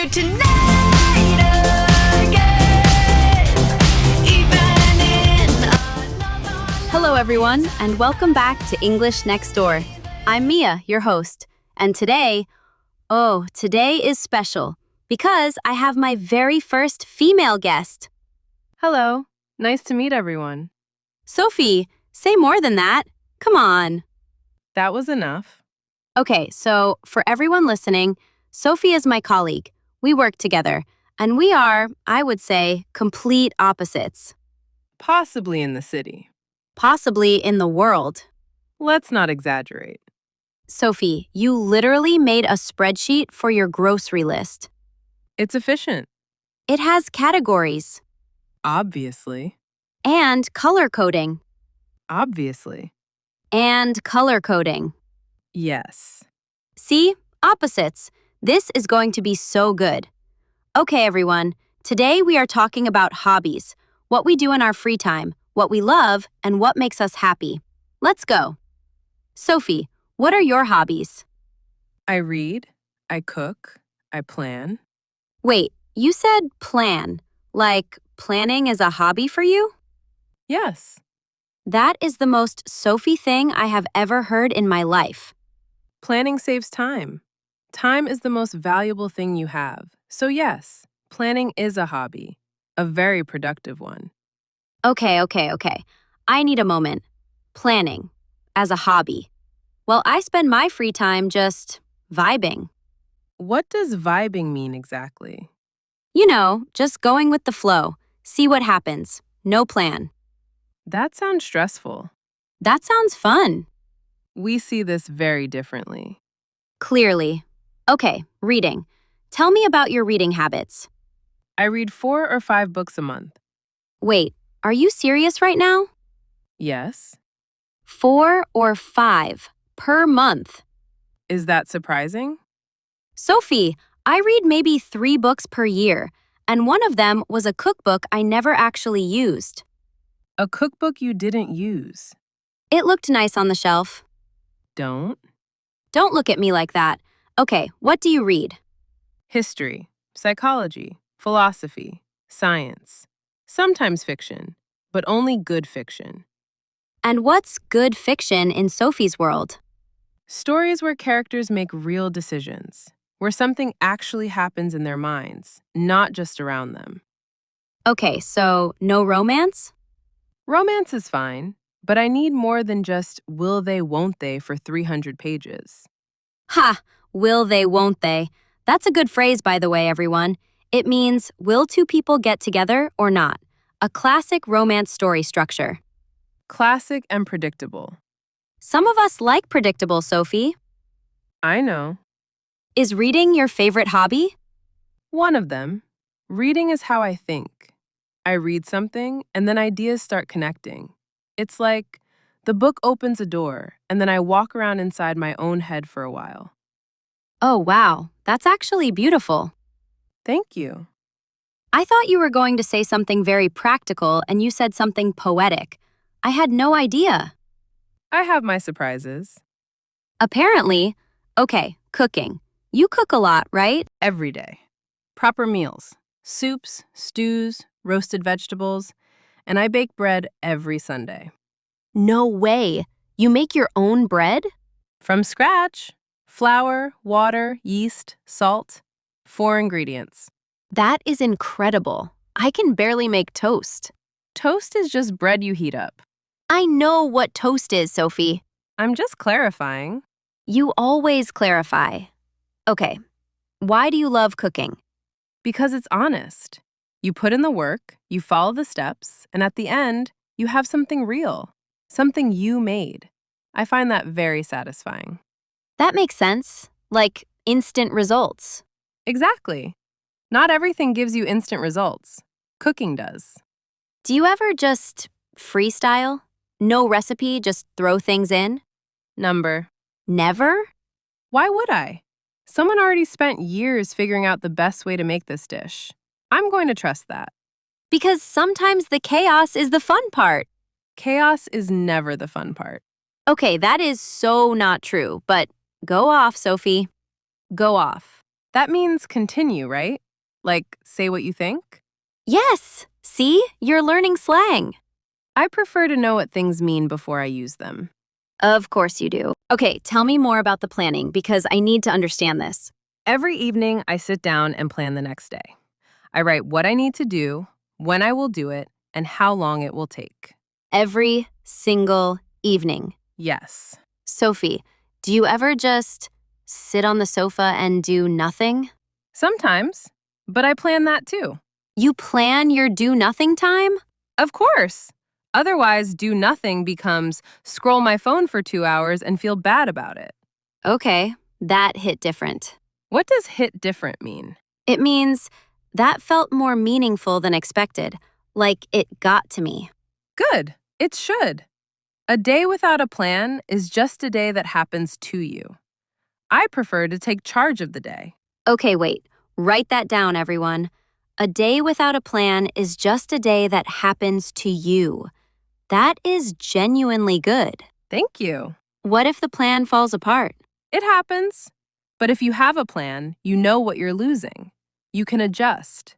you tonight again, even in another. Hello, everyone, and welcome back to English Next Door. I'm Mia, your host, and today is special because I have my very first female guest. Hello. Nice to meet everyone. Sophie, say more than that. Come on. That was enough. Okay, so for everyone listening, Sophie is my colleague. We work together, and we are, I would say, complete opposites. Possibly in the city. Possibly in the world. Let's not exaggerate. Sophie, you literally made a spreadsheet for your grocery list. It's efficient. It has categories Obviously. and color coding. Obviously. And color coding. Yes. See? Opposites. This is going to be so good. Okay, everyone. Today we are talking about hobbies, what we do in our free time, what we love, and what makes us happy. Let's go. Sophie, what are your hobbies? I read, I cook, I plan. Wait, you said plan. Like planning is a hobby for you? Yes. That is the most Sophie thing I have ever heard in my life. Planning saves time. Time is the most valuable thing you have. So yes, planning is a hobby. A very productive one. Okay. I need a moment. Planning. As a hobby. Well, I spend my free time just vibing. What does vibing mean exactly? You know, just going with the flow. See what happens. No plan. That sounds stressful. That sounds fun. We see this very differently. Clearly. Okay, reading. Tell me about your reading habits. I read 4 or 5 books a month. Wait, are you serious right now? Yes. 4 or 5 per month. Is that surprising? Sophie, I read maybe 3 books per year, and one of them was a cookbook I never actually used. A cookbook you didn't use. It looked nice on the shelf. Don't. Don't look at me like that. Okay, what do you read? History, psychology, philosophy, science. Sometimes fiction, but only good fiction. And what's good fiction in Sophie's world? Stories where characters make real decisions, where something actually happens in their minds, not just around them. Okay, so no romance? Romance is fine, but I need more than just will they, won't they for 300 pages. Ha! Will they, won't they? That's a good phrase, by the way, everyone. It means, will two people get together or not? A classic romance story structure. Classic and predictable. Some of us like predictable, Sophie. I know. Is reading your favorite hobby? One of them. Reading is how I think. I read something, and then ideas start connecting. It's like the book opens a door, and then I walk around inside my own head for a while. Oh, wow. That's actually beautiful. Thank you. I thought you were going to say something very practical, and you said something poetic. I had no idea. I have my surprises. Apparently. Okay, cooking. You cook a lot, right? Every day. Proper meals. Soups, stews, roasted vegetables, and I bake bread every Sunday. No way. You make your own bread? From scratch. Flour, water, yeast, salt. 4 ingredients. That is incredible. I can barely make toast. Toast is just bread you heat up. I know what toast is, Sophie. I'm just clarifying. You always clarify. Okay, why do you love cooking? Because it's honest. You put in the work, you follow the steps, and at the end, you have something real. Something you made. I find that very satisfying. That makes sense. Like instant results. Exactly. Not everything gives you instant results. Cooking does. Do you ever just freestyle? No recipe, just throw things in? Number. Never? Why would I? Someone already spent years figuring out the best way to make this dish. I'm going to trust that. Because sometimes the chaos is the fun part. Chaos is never the fun part. Okay, that is so not true, but go off, Sophie. Go off. That means continue, right? Like, say what you think? Yes! See? You're learning slang. I prefer to know what things mean before I use them. Of course you do. Okay, tell me more about the planning because I need to understand this. Every evening, I sit down and plan the next day. I write what I need to do, when I will do it, and how long it will take. Every single evening. Yes. Sophie, do you ever just sit on the sofa and do nothing? Sometimes, but I plan that too. You plan your do nothing time? Of course. Otherwise, do nothing becomes scroll my phone for 2 hours and feel bad about it. Okay, that hit different. What does hit different mean? It means that felt more meaningful than expected, like it got to me. Good. It should. A day without a plan is just a day that happens to you. I prefer to take charge of the day. Okay, wait. Write that down, everyone. A day without a plan is just a day that happens to you. That is genuinely good. Thank you. What if the plan falls apart? It happens. But if you have a plan, you know what you're losing. You can adjust.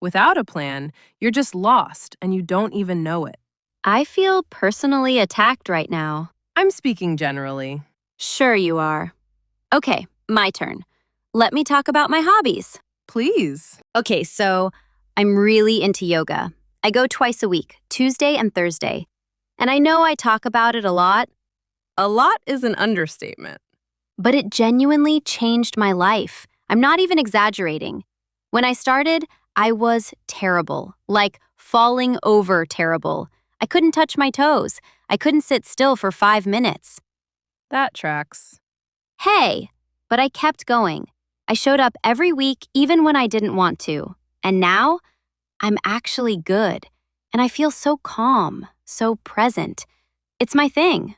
Without a plan, you're just lost and you don't even know it. I feel personally attacked right now. I'm speaking generally. Sure you are. Okay, my turn. Let me talk about my hobbies. Please. Okay, so I'm really into yoga. I go twice a week, Tuesday and Thursday. And I know I talk about it a lot, A lot is an understatement. but it genuinely changed my life. I'm not even exaggerating. When I started, I was terrible, like falling over terrible. I couldn't touch my toes. I couldn't sit still for 5 minutes. That tracks. Hey, but I kept going. I showed up every week even when I didn't want to. And now, I'm actually good. And I feel so calm, so present. It's my thing.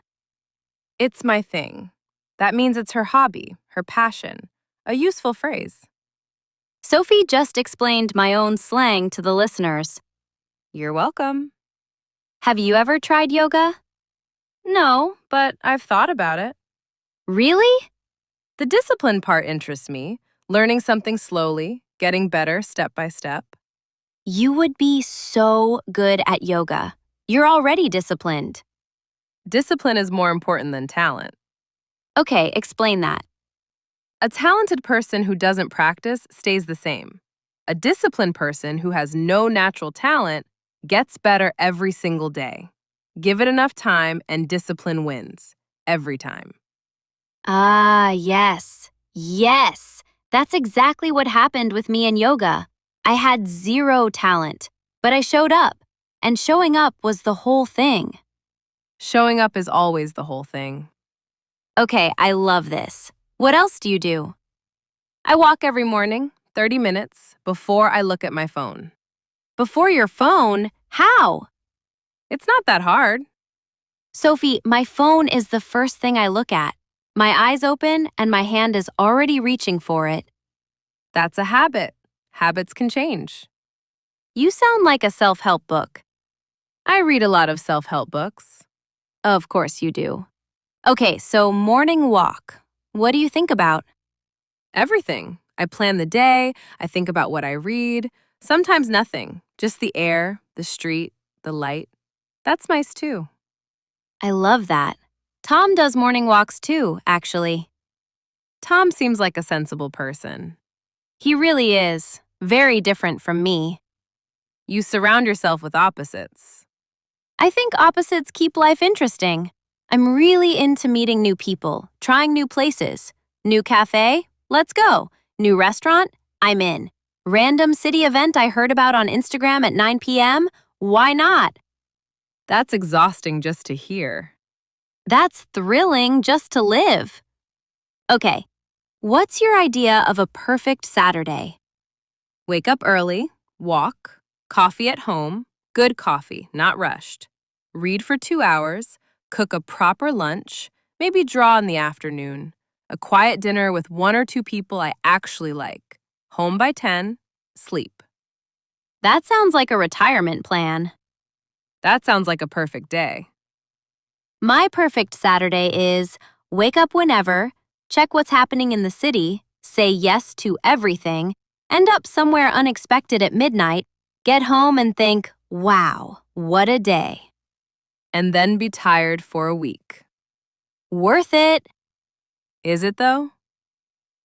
It's my thing. That means it's her hobby, her passion. A useful phrase. Sophie just explained my own slang to the listeners. You're welcome. Have you ever tried yoga? No, but I've thought about it. Really? The discipline part interests me, learning something slowly, getting better step by step. You would be so good at yoga. You're already disciplined. Discipline is more important than talent. Okay, explain that. A talented person who doesn't practice stays the same. A disciplined person who has no natural talent gets better every single day. Give it enough time and discipline wins. Every time. Ah, yes. Yes. That's exactly what happened with me in yoga. I had zero talent, but I showed up. And showing up was the whole thing. Showing up is always the whole thing. Okay, I love this. What else do you do? I walk every morning, 30 minutes, before I look at my phone. Before your phone? How? It's not that hard. Sophie, my phone is the first thing I look at. My eyes open and my hand is already reaching for it. That's a habit. Habits can change. You sound like a self-help book. I read a lot of self-help books. Of course you do. Okay, so morning walk. What do you think about? Everything. I plan the day, I think about what I read. Sometimes nothing, just the air, the street, the light. That's nice too. I love that. Tom does morning walks too, actually. Tom seems like a sensible person. He really is. Very different from me. You surround yourself with opposites. I think opposites keep life interesting. I'm really into meeting new people, trying new places. New cafe? Let's go. New restaurant? I'm in. Random city event I heard about on Instagram at 9 p.m.? Why not? That's exhausting just to hear. That's thrilling just to live. Okay, what's your idea of a perfect Saturday? Wake up early, walk, coffee at home, good coffee, not rushed. Read for 2 hours, cook a proper lunch, maybe draw in the afternoon. A quiet dinner with 1 or 2 people I actually like. Home by 10, sleep. That sounds like a retirement plan. That sounds like a perfect day. My perfect Saturday is wake up whenever, check what's happening in the city, say yes to everything, end up somewhere unexpected at midnight, get home and think, wow, what a day. And then be tired for a week. Worth it. Is it though?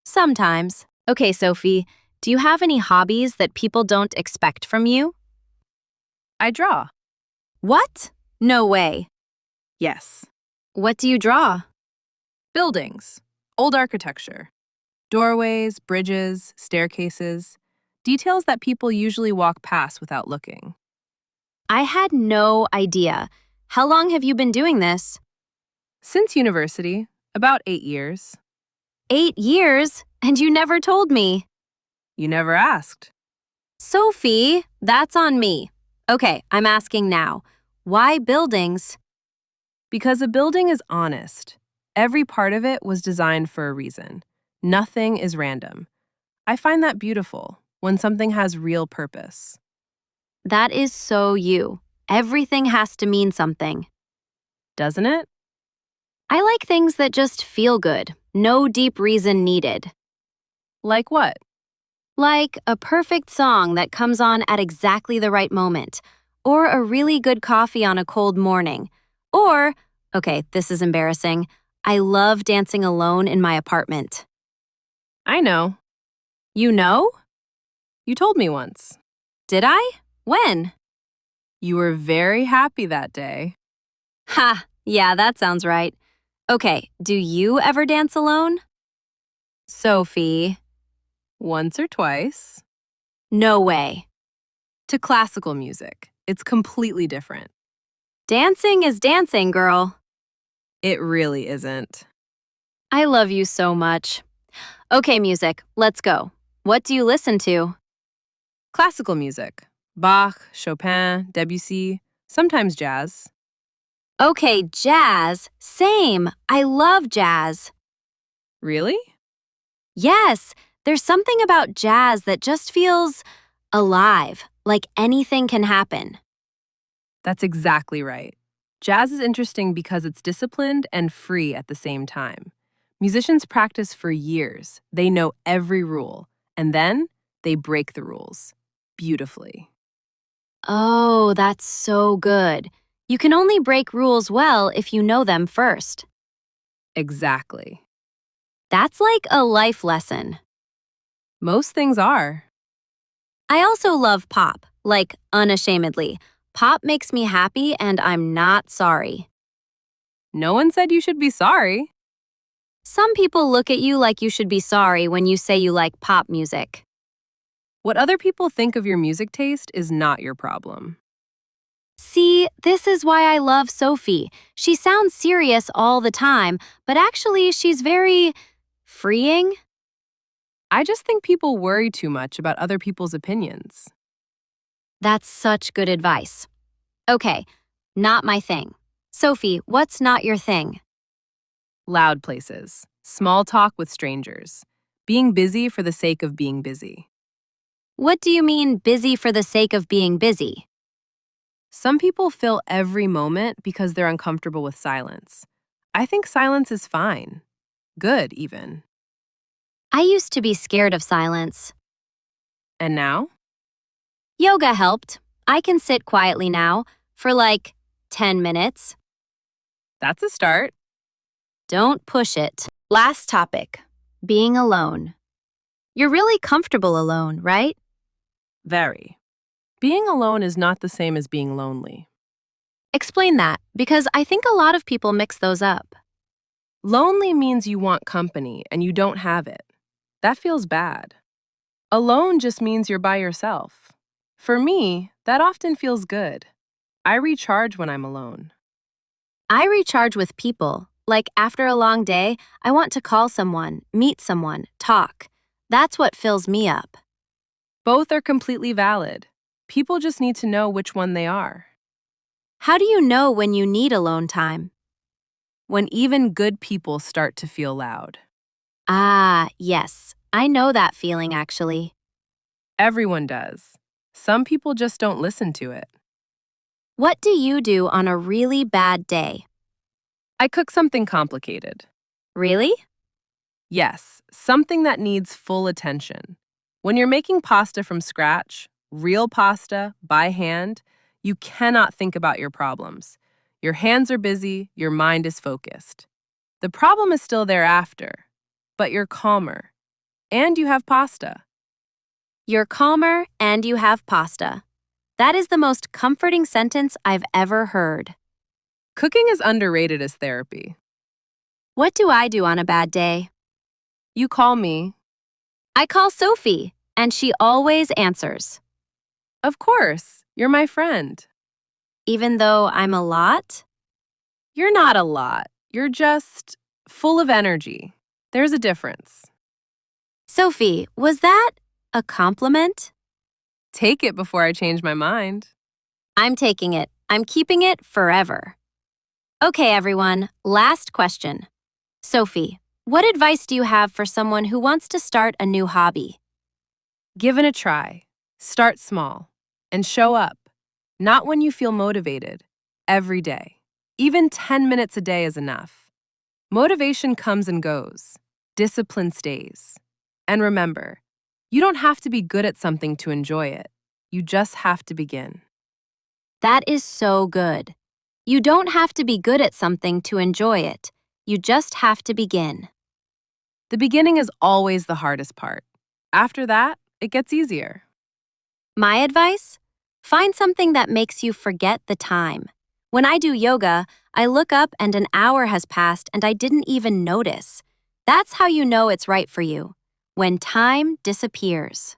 Sometimes. Okay, Sophie, do you have any hobbies that people don't expect from you? I draw. What? No way. Yes. What do you draw? Buildings. Old architecture. Doorways, bridges, staircases. Details that people usually walk past without looking. I had no idea. How long have you been doing this? Since university, about 8 years. 8 years, and you never told me. You never asked. Sophie, that's on me. Okay, I'm asking now. Why buildings? Because a building is honest. Every part of it was designed for a reason. Nothing is random. I find that beautiful when something has real purpose. That is so you. Everything has to mean something. Doesn't it? I like things that just feel good, no deep reason needed. Like what? Like a perfect song that comes on at exactly the right moment, or a really good coffee on a cold morning, or, okay, this is embarrassing, I love dancing alone in my apartment. I know. You know? You told me once. Did I? When? You were very happy that day. Ha, yeah, that sounds right. Okay, do you ever dance alone? Sophie. Once or twice. No way. To classical music. It's completely different. Dancing is dancing, girl. It really isn't. I love you so much. Okay, music, let's go. What do you listen to? Classical music. Bach, Chopin, Debussy, sometimes jazz. Okay, jazz. Same. I love jazz. Really? Yes, there's something about jazz that just feels alive, like anything can happen. That's exactly right. Jazz is interesting because it's disciplined and free at the same time. Musicians practice for years. They know every rule, and then they break the rules beautifully. Oh, that's so good. You can only break rules well if you know them first. Exactly. That's like a life lesson. Most things are. I also love pop, like unashamedly. Pop makes me happy and I'm not sorry. No one said you should be sorry. Some people look at you like you should be sorry when you say you like pop music. What other people think of your music taste is not your problem. See, this is why I love Sophie. She sounds serious all the time, but actually she's very freeing. I just think people worry too much about other people's opinions. That's such good advice. Okay, not my thing. Sophie, what's not your thing? Loud places, small talk with strangers, being busy for the sake of being busy. What do you mean busy for the sake of being busy? Some people fill every moment because they're uncomfortable with silence. I think silence is fine. Good, even. I used to be scared of silence. And now? Yoga helped. I can sit quietly now for like 10 minutes. That's a start. Don't push it. Last topic, being alone. You're really comfortable alone, right? Very. Being alone is not the same as being lonely. Explain that, because I think a lot of people mix those up. Lonely means you want company and you don't have it. That feels bad. Alone just means you're by yourself. For me, that often feels good. I recharge when I'm alone. I recharge with people. Like after a long day, I want to call someone, meet someone, talk. That's what fills me up. Both are completely valid. People just need to know which one they are. How do you know when you need alone time? When even good people start to feel loud. Ah, yes. I know that feeling actually. Everyone does. Some people just don't listen to it. What do you do on a really bad day? I cook something complicated. Really? Yes, something that needs full attention. When you're making pasta from scratch, real pasta, by hand, you cannot think about your problems. Your hands are busy, your mind is focused. The problem is still there after, but you're calmer. And you have pasta. You're calmer and you have pasta. That is the most comforting sentence I've ever heard. Cooking is underrated as therapy. What do I do on a bad day? You call me. I call Sophie, and she always answers. Of course, you're my friend. Even though I'm a lot? You're not a lot. You're just full of energy. There's a difference. Sophie, was that a compliment? Take it before I change my mind. I'm taking it. I'm keeping it forever. Okay, everyone, last question. Sophie, what advice do you have for someone who wants to start a new hobby? Give it a try. Start small. And show up. Not when you feel motivated. Every day. Even 10 minutes a day is enough. Motivation comes and goes. Discipline stays. And remember, you don't have to be good at something to enjoy it. You just have to begin. That is so good. You don't have to be good at something to enjoy it. You just have to begin. The beginning is always the hardest part. After that, it gets easier. My advice? Find something that makes you forget the time. When I do yoga, I look up and an hour has passed and I didn't even notice. That's how you know it's right for you. When time disappears.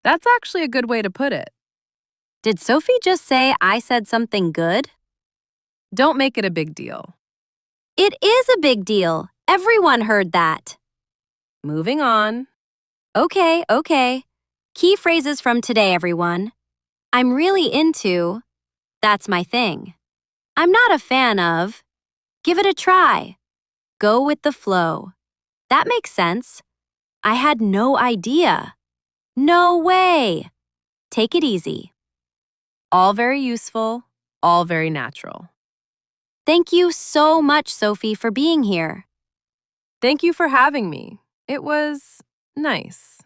That's actually a good way to put it. Did Sophie just say I said something good? Don't make it a big deal. It is a big deal. Everyone heard that. Moving on. Okay. Key phrases from today, everyone. I'm really into. That's my thing. I'm not a fan of. Give it a try. Go with the flow. That makes sense. I had no idea. No way. Take it easy. All very useful, all very natural. Thank you so much, Sophie, for being here. Thank you for having me. It was nice.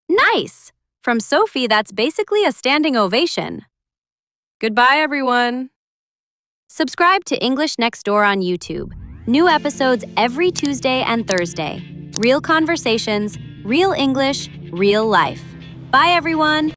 Nice. From Sophie, that's basically a standing ovation. Goodbye, everyone. Subscribe to English Next Door on YouTube. New episodes every Tuesday and Thursday. Real conversations, real English, real life. Bye, everyone.